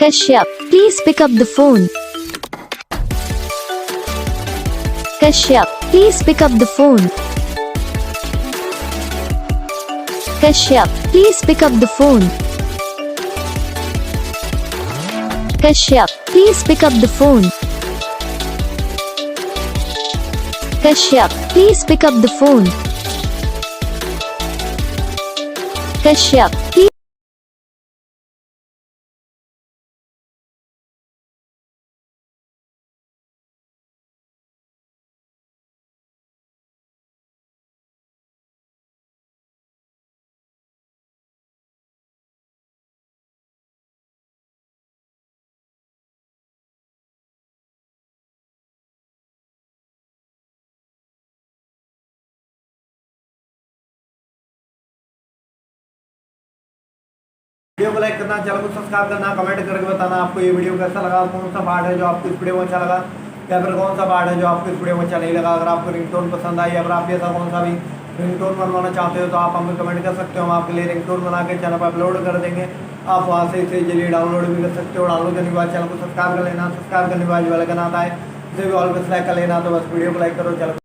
Kashyap, please pick up the phone. Kashyap, please pick up the phone. Kashyap, please pick up the phone. Kashyap, please pick up the phone. Kashyap, please pick up the phone. Kashyap, please. Video को like करना, channel को subscribe करना, comment करके बताना आपको ये video कैसा लगा, कौन सा पार्ट है जो आपको इस वीडियो में अच्छा लगा या फिर कौन सा पार्ट है जो आपको इस वीडियो में अच्छा नहीं लगा। अगर आपको रिंगटोन पसंद आई, अगर आप ऐसा कौन सा भी रिंगटोन बनवाना चाहते हो तो आप हमें कमेंट कर सकते हो। हम आपके लिए रिंगटोन बना के चैनल पर अपलोड कर देंगे। आप वहाँ से इसे इजीली डाउनलोड भी कर सकते हो। डाउनलोड करने के बाद चैनल को सब्सक्राइब कर लेना, सब्सक्राइब करने के बाद बेल आइकन आता है उसे भी ऑल पे सेलेक्ट कर लेना। तो बस वीडियो को लाइक करो, चैनल